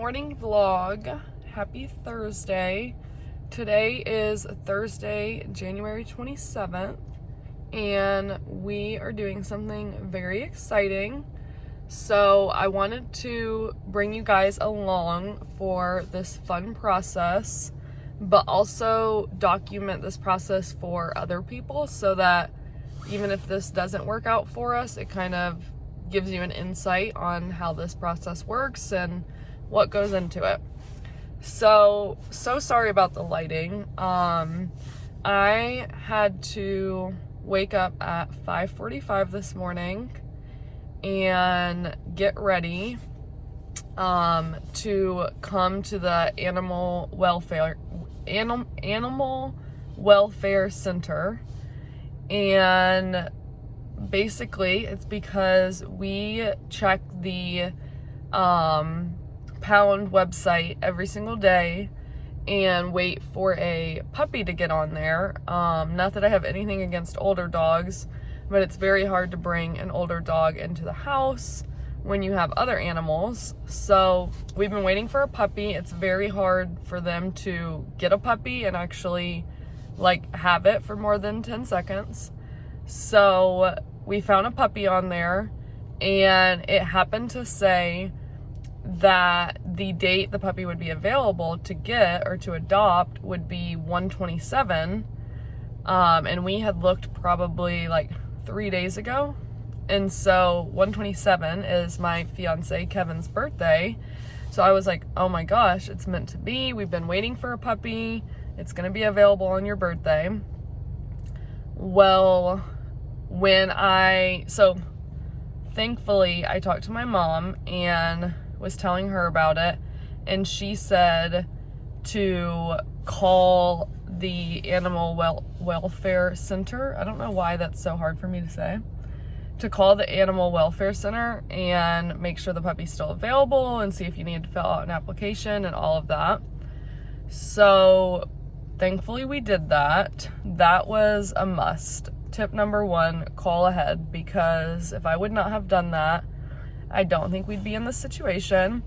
morning vlog. Happy Thursday. Today is Thursday, January 27th, and we are doing something very exciting. So I wanted to bring you guys along for this fun process, but also document this process for other people so that even if this doesn't work out for us, it kind of gives you an insight on how this process works and what goes into it. So sorry about the lighting. I had to wake up at 5:45 this morning and get ready to come to the animal welfare center. And basically it's because we check the Pound website every single day and wait for a puppy to get on there. Not that I have anything against older dogs, but it's very hard to bring an older dog into the house when you have other animals. So we've been waiting for a puppy. It's very hard for them to get a puppy and actually have it for more than 10 seconds. So we found a puppy on there, and it happened to say that the date the puppy would be available to get or to adopt would be 1/27, and we had looked probably 3 days ago. And so 1/27 is my fiance Kevin's birthday. So I was like, oh my gosh, it's meant to be. We've been waiting for a puppy. It's going to be available on your birthday. Well, so thankfully I talked to my mom and was telling her about it, and she said to call the animal welfare center. I don't know why that's so hard for me to say. To call the animal welfare center and make sure the puppy's still available and see if you need to fill out an application and all of that. So thankfully we did that. That was a must. Tip number 1, call ahead, because if I would not have done that, I don't think we'd be in this situation.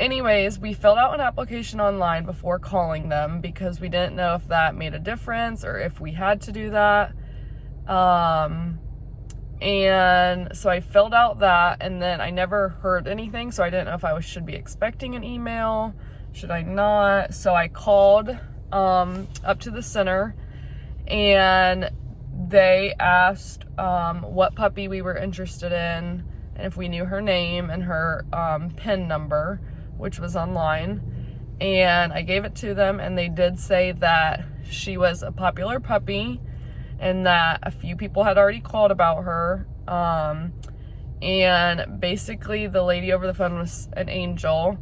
Anyways, we filled out an application online before calling them because we didn't know if that made a difference or if we had to do that. And so I filled out that, and then I never heard anything, so I didn't know if I should be expecting an email, should I not? So I called up to the center, and they asked what puppy we were interested in, and if we knew her name and her PIN number, which was online. And I gave it to them, and they did say that she was a popular puppy and that a few people had already called about her. And basically the lady over the phone was an angel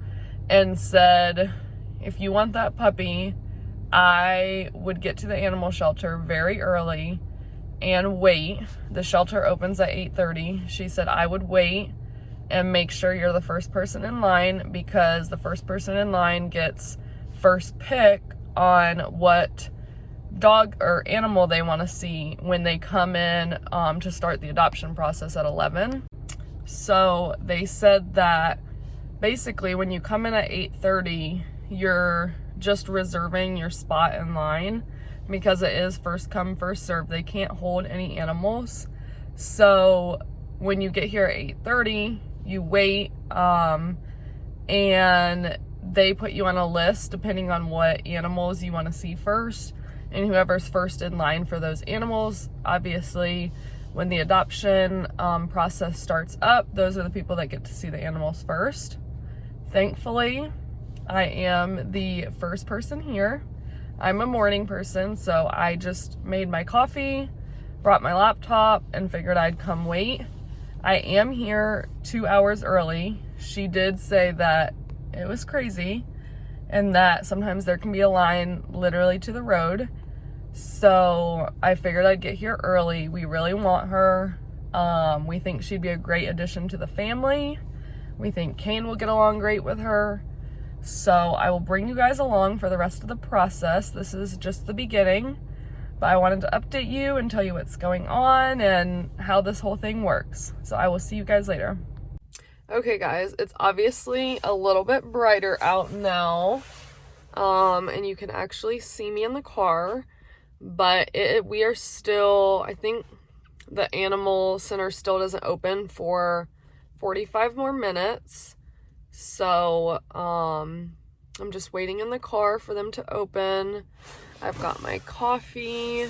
and said, if you want that puppy, I would get to the animal shelter very early and wait. The shelter opens at 8:30. She said I would wait and make sure you're the first person in line, because the first person in line gets first pick on what dog or animal they want to see when they come in to start the adoption process at 11. So they said that basically when you come in at 8:30, you're just reserving your spot in line, because it is first come, first serve. They can't hold any animals. So when you get here at 8:30, you wait, and they put you on a list depending on what animals you want to see first. And whoever's first in line for those animals, obviously, when the adoption process starts up, those are the people that get to see the animals first. Thankfully, I am the first person here. I'm a morning person, so I just made my coffee, brought my laptop, and figured I'd come wait. I am here 2 hours early. She did say that it was crazy and that sometimes there can be a line literally to the road. So I figured I'd get here early. We really want her. We think she'd be a great addition to the family. We think Kane will get along great with her. So I will bring you guys along for the rest of the process. This is just the beginning, but I wanted to update you and tell you what's going on and how this whole thing works. So I will see you guys later. Okay guys, it's obviously a little bit brighter out now, and you can actually see me in the car, but we are still, I think the animal center still doesn't open for 45 more minutes, so I'm just waiting in the car for them to open. I've got my coffee.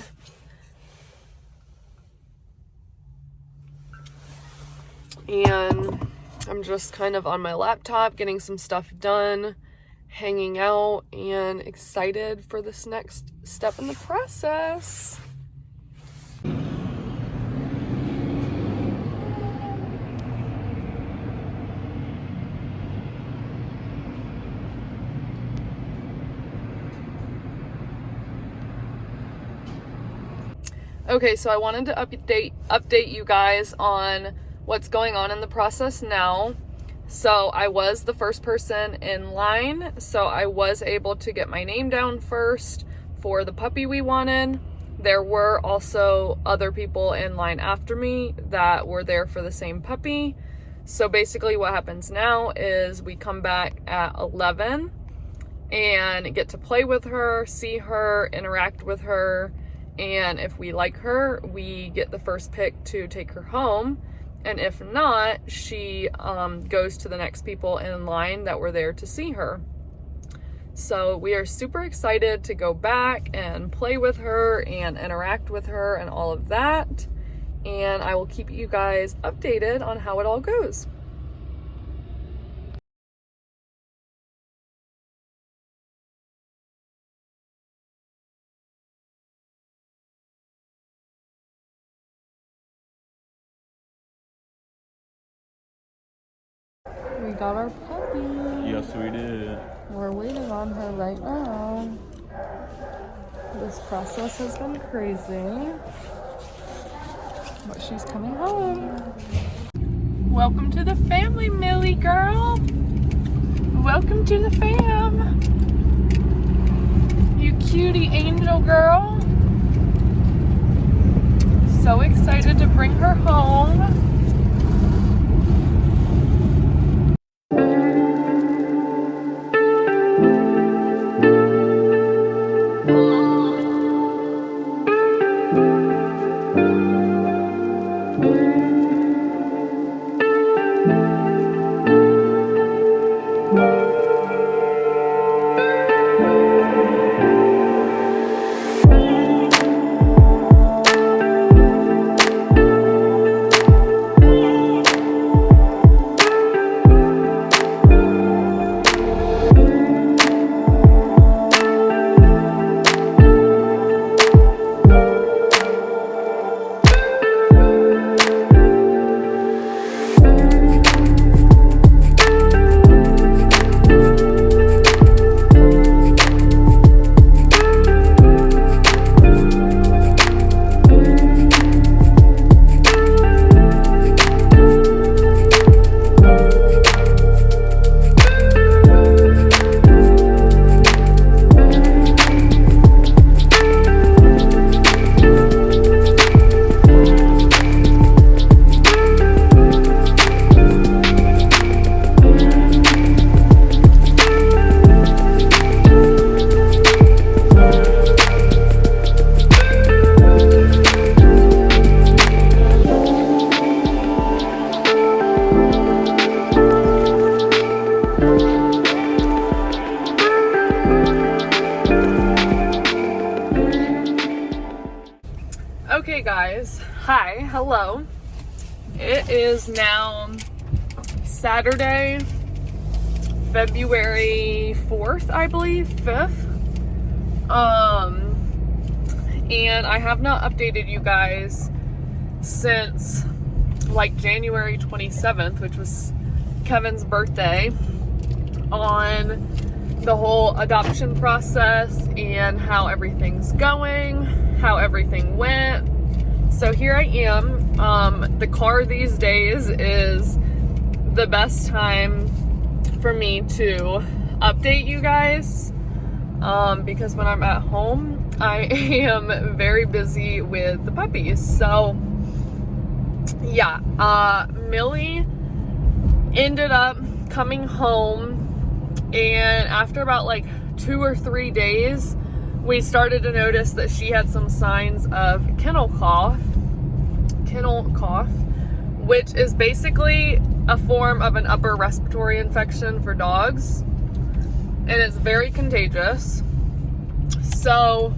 And I'm just kind of on my laptop getting some stuff done, hanging out, and excited for this next step in the process. Okay, so I wanted to update you guys on what's going on in the process now. So I was the first person in line, so I was able to get my name down first for the puppy we wanted. There were also other people in line after me that were there for the same puppy. So basically what happens now is we come back at 11 and get to play with her, see her, interact with her, and if we like her, we get the first pick to take her home. And if not, she goes to the next people in line that were there to see her. So we are super excited to go back and play with her and interact with her and all of that. And I will keep you guys updated on how it all goes. We got our puppy. Yes, we did. We're waiting on her right now. This process has been crazy, but she's coming home. Welcome to the family, Millie girl. Welcome to the fam. You cutie angel girl. So excited to bring her home. Okay guys, hi, hello. It is now Saturday, February 4th, I believe, 5th. And I have not updated you guys since like January 27th, which was Kevin's birthday, on the whole adoption process and how everything's going, how everything went. So here I am. The car these days is the best time for me to update you guys, because when I'm at home, I am very busy with the puppies. So yeah, Millie ended up coming home, and after about like 2 or 3 days, we started to notice that she had some signs of kennel cough, which is basically a form of an upper respiratory infection for dogs, and it's very contagious. So,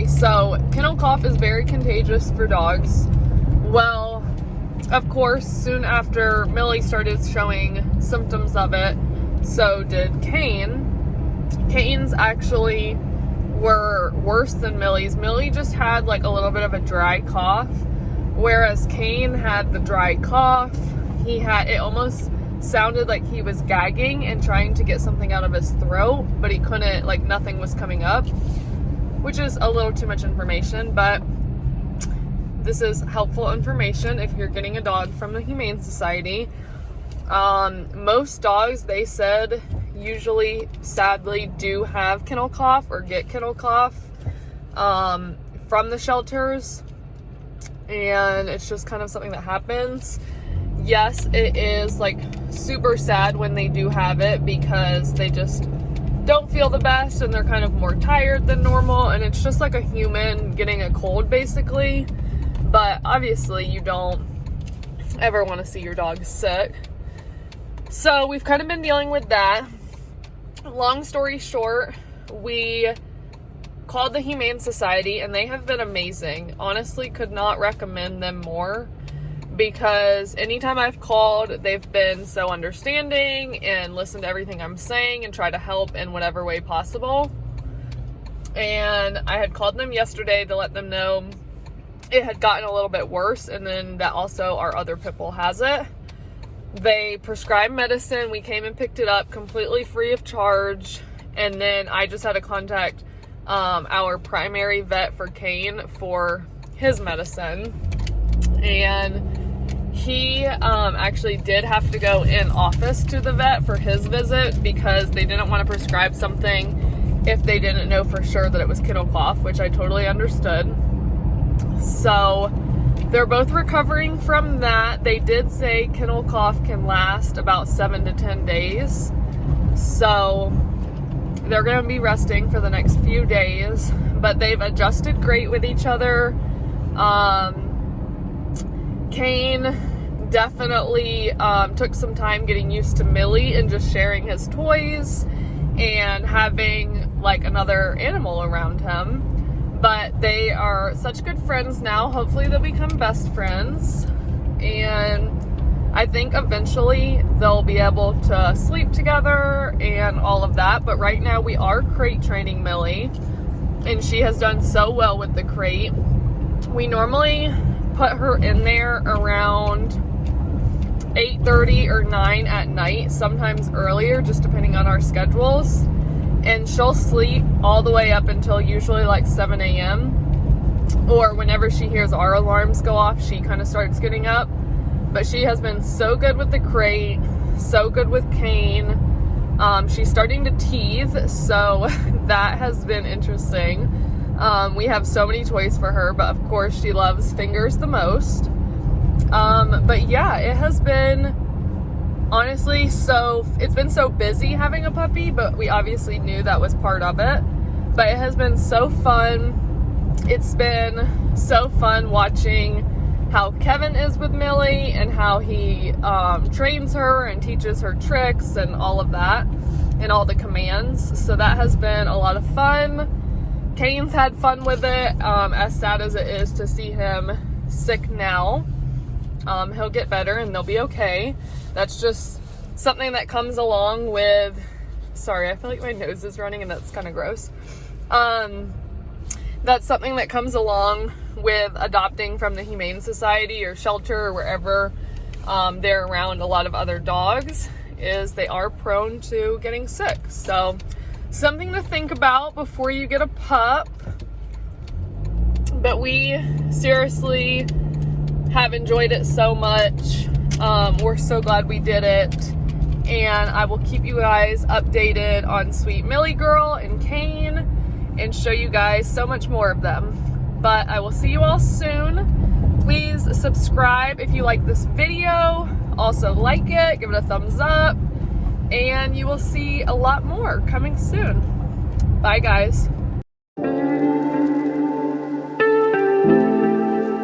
so kennel cough is very contagious for dogs. Well, of course, soon after Millie started showing symptoms of it, so did Kane. Kane's actually were worse than Millie's. Millie just had like a little bit of a dry cough, whereas Kane had the dry cough. It almost sounded like he was gagging and trying to get something out of his throat, but he couldn't, like nothing was coming up, which is a little too much information, but this is helpful information if you're getting a dog from the Humane Society. Most dogs, they said, usually, sadly, do have kennel cough or get kennel cough from the shelters, and it's just kind of something that happens. Yes, it is like super sad when they do have it because they just don't feel the best and they're kind of more tired than normal, and it's just like a human getting a cold basically. But obviously you don't ever want to see your dog sick. So we've kind of been dealing with that. Long story short, we called the Humane Society, and they have been amazing. Honestly, could not recommend them more, because anytime I've called, they've been so understanding and listened to everything I'm saying and try to help in whatever way possible. And I had called them yesterday to let them know it had gotten a little bit worse, and then that also our other pit bull has it. They prescribed medicine. We came and picked it up completely free of charge, and then I just had to contact our primary vet for Kane for his medicine, and he actually did have to go in office to the vet for his visit because they didn't want to prescribe something if they didn't know for sure that it was kennel cough, which I totally understood. So they're both recovering from that. They did say kennel cough can last about 7 to 10 days. So they're going to be resting for the next few days, but they've adjusted great with each other. Kane definitely took some time getting used to Millie and just sharing his toys and having like another animal around him. But they are such good friends now. Hopefully they'll become best friends. And I think eventually they'll be able to sleep together and all of that. But right now we are crate training Millie, and she has done so well with the crate. We normally put her in there around 8:30 or 9 at night, sometimes earlier, just depending on our schedules. And she'll sleep all the way up until usually like 7 a.m. Or whenever she hears our alarms go off, she kind of starts getting up. But she has been so good with the crate, so good with Kane. She's starting to teeth, so that has been interesting. We have so many toys for her, but of course she loves fingers the most. But yeah, it has been honestly it's been so busy having a puppy, but we obviously knew that was part of it. But it has been so fun. It's been so fun watching how Kevin is with Millie and how he trains her and teaches her tricks and all of that and all the commands. So that has been a lot of fun. Kane's had fun with it, as sad as it is to see him sick now. He'll get better and they'll be okay. That's just something that comes along with, sorry, I feel like my nose is running and that's kind of gross. That's something that comes along with adopting from the Humane Society or shelter or wherever they're around a lot of other dogs, is they are prone to getting sick. So something to think about before you get a pup. But we seriously have enjoyed it so much. We're so glad we did it, and I will keep you guys updated on sweet Millie girl and Kane and show you guys so much more of them. But I will see you all soon. Please subscribe if you like this video. Also like it, give it a thumbs up, and you will see a lot more coming soon. Bye guys.